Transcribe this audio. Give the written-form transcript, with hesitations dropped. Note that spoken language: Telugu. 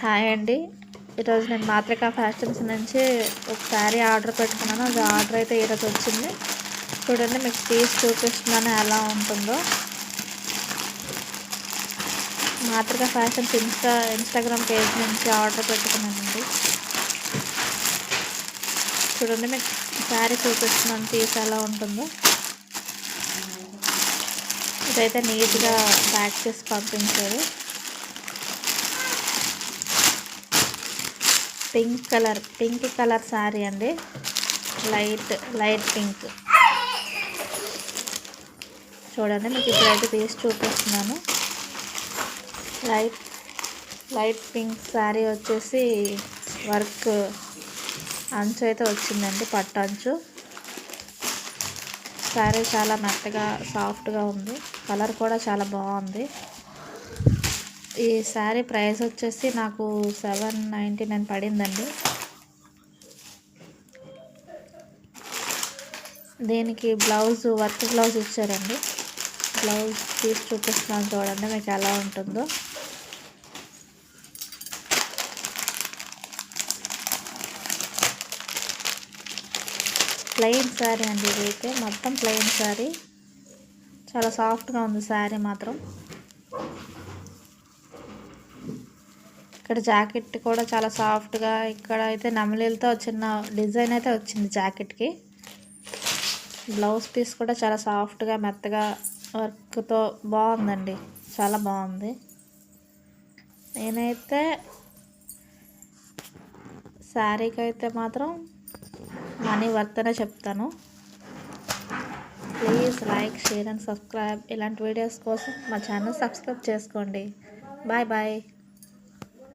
హాయ్ అండి. ఈరోజు నేను మాత్రికా ఫ్యాషన్స్ నుంచి ఒక శారీ ఆర్డర్ పెట్టుకున్నాను. అది ఆర్డర్ అయితే ఈరోజు వచ్చింది. చూడండి, మీకు తీసి చూపిస్తున్నాను ఎలా ఉంటుందో. మాత్రికా ఫ్యాషన్స్ ఇన్స్టాగ్రామ్ పేజ్ నుంచి ఆర్డర్ పెట్టుకున్నానండి. చూడండి, మీకు శారీ చూపిస్తున్నాను తీసి ఎలా ఉంటుందో. ఇదైతే నీట్గా ప్యాక్ చేసి పంపించారు. పింక్ కలర్ శారీ అండి. Light pink. చూడండి, మీకు ఇప్పుడైతే తీసి చూపిస్తున్నాను. లైట్ పింక్ శారీ వచ్చేసి వర్క్ అంచు అయితే వచ్చిందండి, పట్టు అంచు. శారీ చాలా మెత్తగా సాఫ్ట్గా ఉంది. కలర్ కూడా చాలా బాగుంది. ఈ శారీ ప్రైస్ వచ్చేసి నాకు 799 పడిందండి. దీనికి వర్క్ బ్లౌజ్ ఇచ్చారండి. బ్లౌజ్ తీసి చూపిస్తున్నాను, చూడండి మీకు ఎలా ఉంటుందో. ప్లెయిన్ శారీ అండి. ఇదైతే మొత్తం ప్లెయిన్ శారీ. చాలా సాఫ్ట్గా ఉంది శారీ మాత్రం. ఇక్కడ జాకెట్ కూడా చాలా సాఫ్ట్గా, ఇక్కడ అయితే నమలీలతో చిన్న డిజైన్ అయితే వచ్చింది జాకెట్కి. బ్లౌజ్ పీస్ కూడా చాలా సాఫ్ట్గా మెత్తగా వర్క్తో బాగుందండి, చాలా బాగుంది. నేనైతే శారీకి అయితే మాత్రం మనీ వర్త్ అనే చెప్తాను. Please like, share and subscribe. ఇలాంటి వీడియోస్ కోసం మా ఛానల్ సబ్స్క్రైబ్ చేసుకోండి. Bye bye.